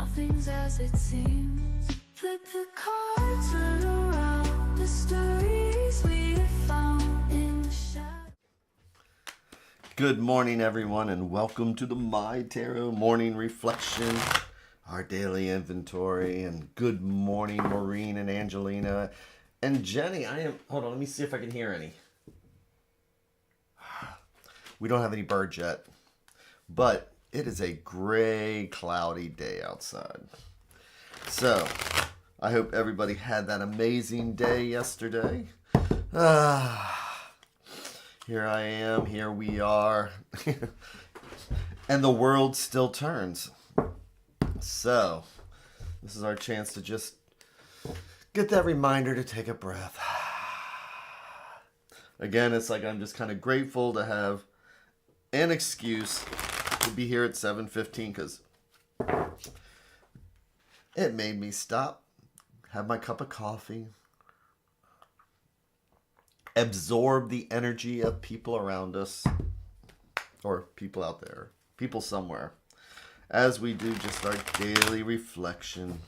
Nothing's as it seems. Flip the cards, turn around. The stories we have found in the shadows. Good morning, everyone, and welcome to the MyTarot morning reflection, our daily inventory. And good morning, Maureen and Angelina and Jenny. Hold on, let me see if I can hear any. We don't have any birds yet, but it is a gray, cloudy day outside. So, I hope everybody had that amazing day yesterday. Here I am, here we are. And the world still turns. So, this is our chance to just get that reminder to take a breath. Again, it's like I'm just kind of grateful to have an excuse to be here at 7:15 because it made me stop, have my cup of coffee, absorb the energy of people around us, or people out there, people somewhere, as we do just our daily reflection.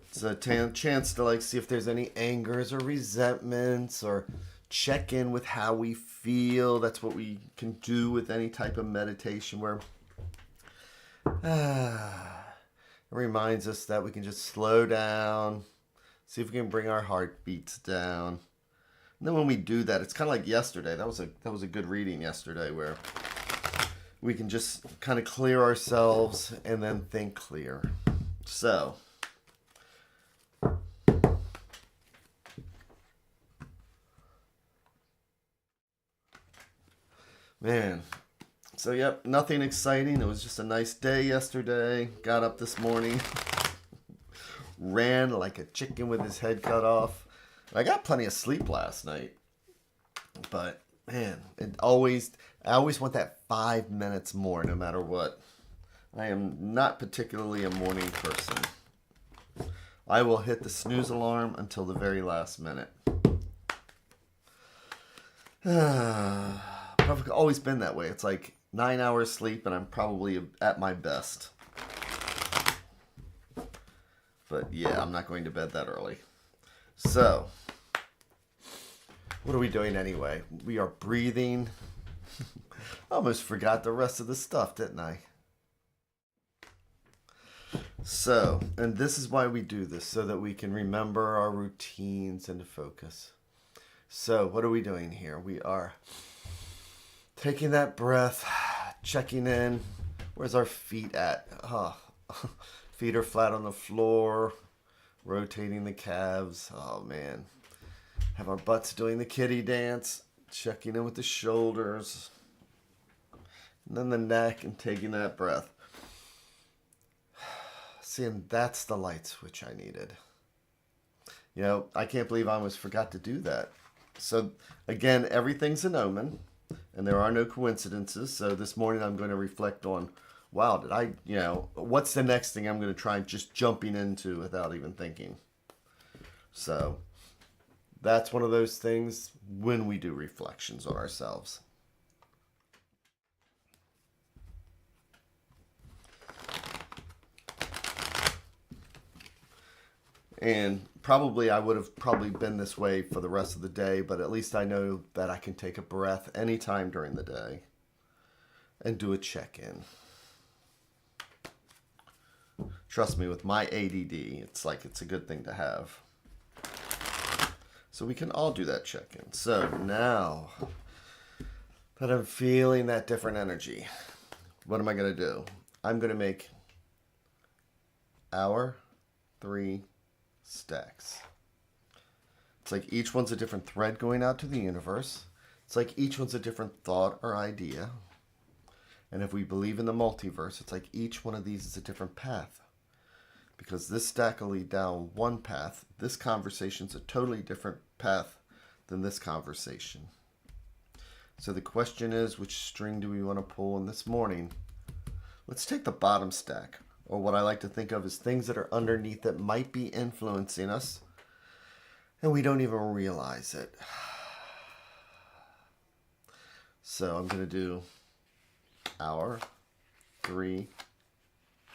It's a chance to see if there's any angers or resentments, or check in with how we feel. That's what we can do with any type of meditation, where it reminds us that we can just slow down, see if we can bring our heartbeats down. And then when we do that, it's kind of like yesterday. That was a good reading yesterday, where we can just kind of clear ourselves and then think clear. So, man. So, yep, nothing exciting. It was just a nice day yesterday. Got up this morning, ran like a chicken with his head cut off. I got plenty of sleep last night. But, man, I always want that 5 minutes more no matter what. I am not particularly a morning person. I will hit the snooze alarm until the very last minute. I've always been that way. It's like 9 hours sleep and I'm probably at my best. But yeah, I'm not going to bed that early. So, what are we doing anyway? We are breathing. I almost forgot the rest of the stuff, didn't I? So, and this is why we do this, so that we can remember our routines and to focus. So, what are we doing here? We are taking that breath, checking in. Where's our feet at? Feet are flat on the floor, rotating the calves. Oh, man. Have our butts doing the kitty dance, checking in with the shoulders, and then the neck, and taking that breath. Seeing that's the light switch I needed. You know, I can't believe I almost forgot to do that. So, again, everything's an omen, and there are no coincidences. So this morning I'm going to reflect on, wow, what's the next thing I'm going to try just jumping into without even thinking. So that's one of those things when we do reflections on ourselves. And probably I would have been this way for the rest of the day, but at least I know that I can take a breath anytime during the day and do a check-in. Trust me, with my ADD, it's a good thing to have. So we can all do that check-in. So now that I'm feeling that different energy, what am I going to do? I'm going to make our 3 stacks. It's like each one's a different thread going out to the universe. It's like each one's a different thought or idea. And if we believe in the multiverse, it's like each one of these is a different path. Because this stack will lead down one path. This conversation's a totally different path than this conversation. So the question is, which string do we want to pull? And this morning, let's take the bottom stack, or what I like to think of as things that are underneath that might be influencing us, and we don't even realize it. So I'm going to do our 3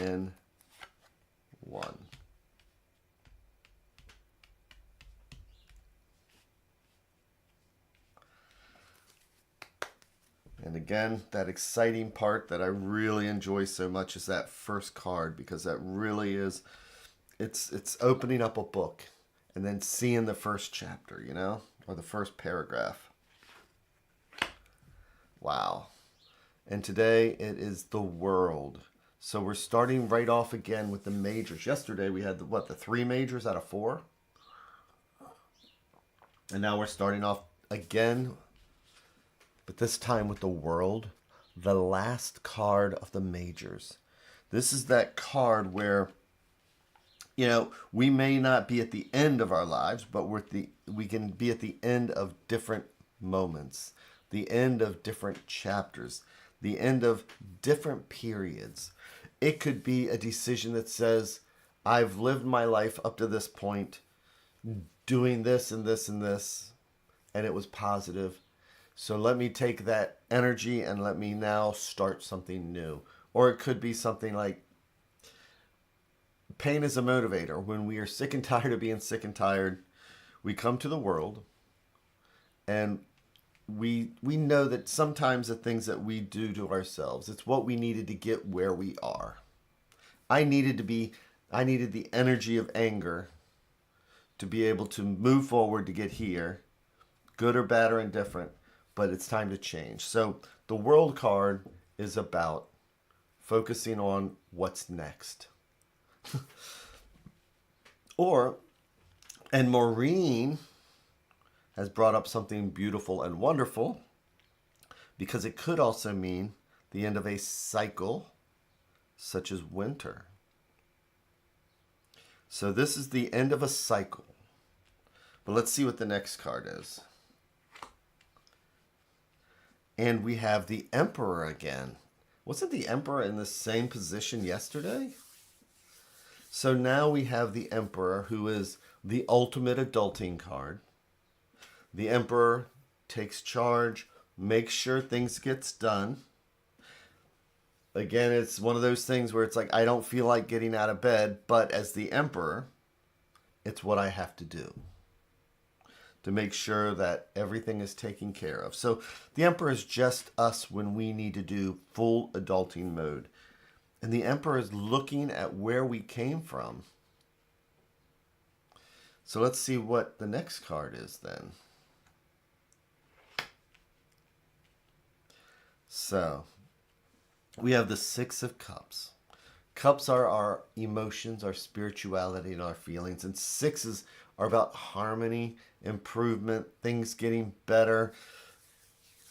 in 1. And again, that exciting part that I really enjoy so much is that first card, because that really is, it's opening up a book and then seeing the first chapter, you know, or the first paragraph. Wow. And today it is the world. So we're starting right off again with the majors. Yesterday we had the 3 majors out of 4. And now we're starting off again, but this time with the world, the last card of the majors. This is that card where, you know, we may not be at the end of our lives, but we can be at the end of different moments, the end of different chapters, the end of different periods. It could be a decision that says, I've lived my life up to this point doing this and this and this, and it was positive. So let me take that energy and let me now start something new. Or it could be something like, pain is a motivator. When we are sick and tired of being sick and tired, we come to the world, and we know that sometimes the things that we do to ourselves, it's what we needed to get where we are. I needed the energy of anger to be able to move forward to get here, good or bad or indifferent, but it's time to change. So the world card is about focusing on what's next. And Maureen has brought up something beautiful and wonderful, because it could also mean the end of a cycle, such as winter. So this is the end of a cycle. But let's see what the next card is. And we have the Emperor again. Wasn't the Emperor in the same position yesterday? So now we have the Emperor, who is the ultimate adulting card. The Emperor takes charge, makes sure things gets done. Again, it's one of those things where it's like, I don't feel like getting out of bed, but as the Emperor, it's what I have to do to make sure that everything is taken care of. So the Emperor is just us when we need to do full adulting mode. And the Emperor is looking at where we came from. So let's see what the next card is then. So we have the 6 of Cups. Cups are our emotions, our spirituality, and our feelings. And 6s are about harmony, improvement, things getting better.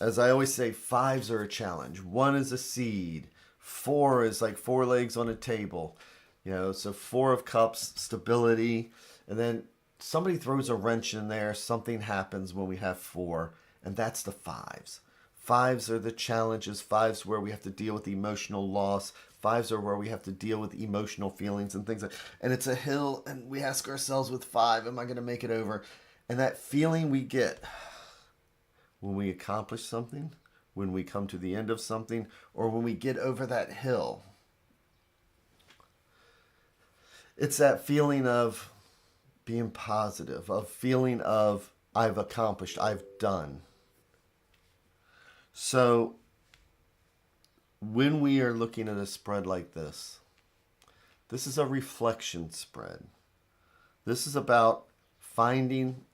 As I always say, 5s are a challenge. 1 is a seed. 4 is like 4 legs on a table. You know, so 4 of Cups, stability. And then somebody throws a wrench in there. Something happens when we have 4. And that's the 5s. 5s are the challenges. 5s where we have to deal with emotional loss. 5s are where we have to deal with emotional feelings and things like, and it's a hill, and we ask ourselves with 5, am I going to make it over? And that feeling we get when we accomplish something, when we come to the end of something, or when we get over that hill, it's that feeling of being positive, of feeling of I've accomplished, I've done. So when we are looking at a spread like this, this is a reflection spread. This is about finding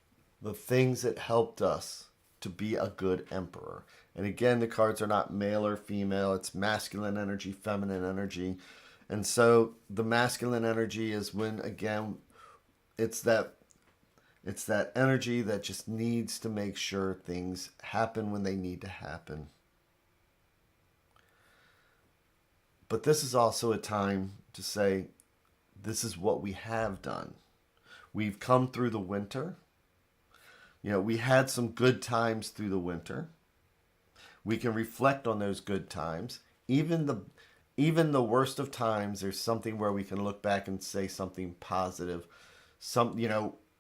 the things that helped us to be a good emperor. And again, the cards are not male or female. It's masculine energy, feminine energy. And so the masculine energy is when, again, it's that energy that just needs to make sure things happen when they need to happen. But this is also a time to say, this is what we have done. We've come through the winter. You know, we had some good times through the winter. We can reflect on those good times. Even the worst of times, there's something where we can look back and say something positive.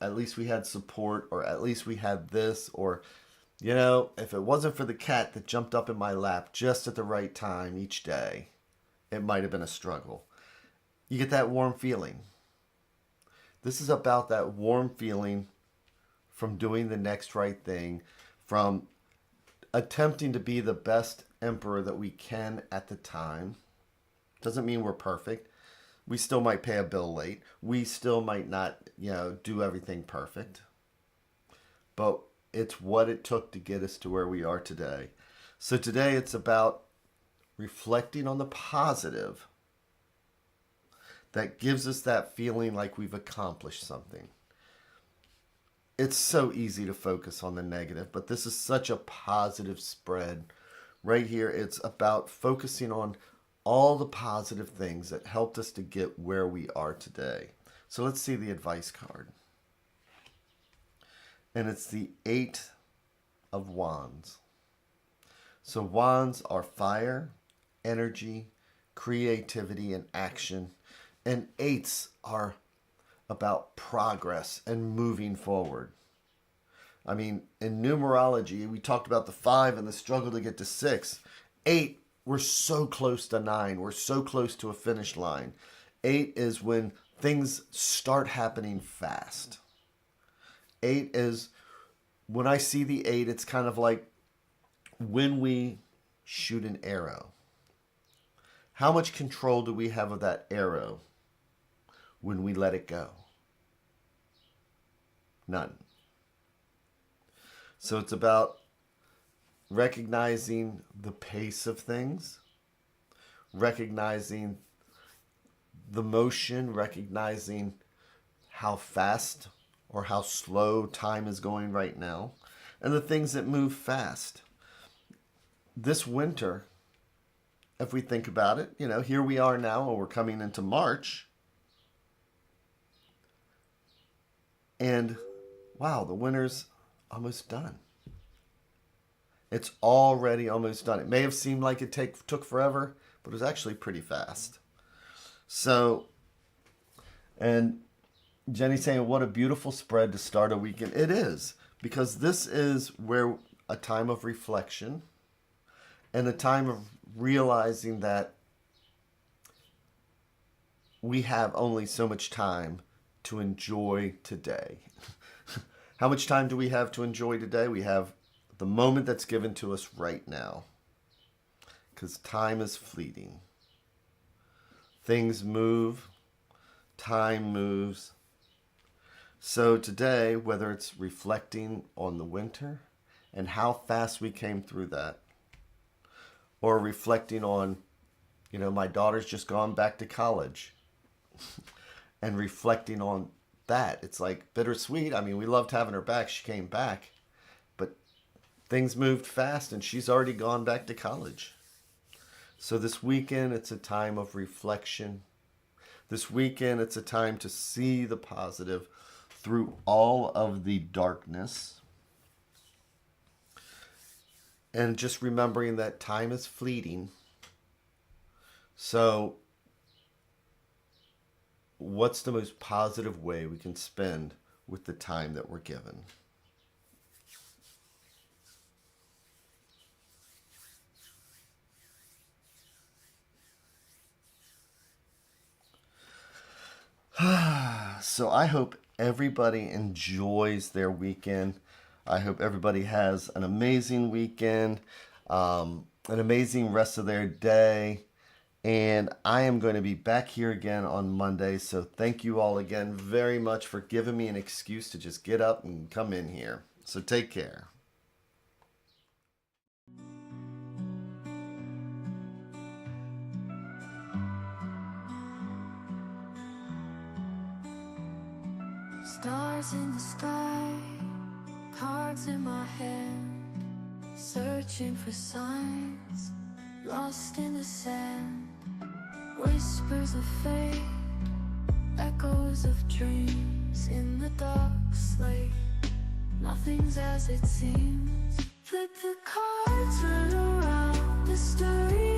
At least we had support, or at least we had this, or, if it wasn't for the cat that jumped up in my lap just at the right time each day, it might have been a struggle. You get that warm feeling. This is about that warm feeling from doing the next right thing, from attempting to be the best emperor that we can at the time. Doesn't mean we're perfect. We still might pay a bill late. We still might not, do everything perfect. But it's what it took to get us to where we are today. So today it's about reflecting on the positive that gives us that feeling like we've accomplished something. It's so easy to focus on the negative, but this is such a positive spread. Right here, it's about focusing on all the positive things that helped us to get where we are today. So let's see the advice card. And it's the 8 of Wands. So wands are fire, energy, creativity, and action. And 8s are about progress and moving forward. I mean, in numerology, we talked about the 5 and the struggle to get to 6. 8, we're so close to 9. We're so close to a finish line. 8 is when things start happening fast. 8 is, when I see the 8, it's kind of like when we shoot an arrow. How much control do we have of that arrow when we let it go? None. So it's about recognizing the pace of things, recognizing the motion, recognizing how fast or how slow time is going right now, and the things that move fast. This winter, if we think about it, here we are now, and we're coming into March, and wow, the winter's almost done. It's already almost done. It may have seemed like it took forever, but it was actually pretty fast. So, and Jenny's saying, what a beautiful spread to start a weekend. It is, because this is where a time of reflection and a time of realizing that we have only so much time to enjoy today. How much time do we have to enjoy today? We have the moment that's given to us right now, because time is fleeting. Things move, time moves. So today, whether it's reflecting on the winter and how fast we came through that, or reflecting on, my daughter's just gone back to college, and reflecting on that, it's like bittersweet. I mean, we loved having her back. She came back, but things moved fast and she's already gone back to college. So this weekend, it's a time of reflection. This weekend, it's a time to see the positive through all of the darkness. And just remembering that time is fleeting. So what's the most positive way we can spend with the time that we're given? So I hope everybody enjoys their weekend. I hope everybody has an amazing weekend, an amazing rest of their day. And I am going to be back here again on Monday. So thank you all again very much for giving me an excuse to just get up and come in here. So take care. Stars in the sky, cards in my hand, searching for signs, lost in the sand. Whispers of fate, echoes of dreams in the dark slate. Nothing's as it seems. Flip the cards, turn around, the story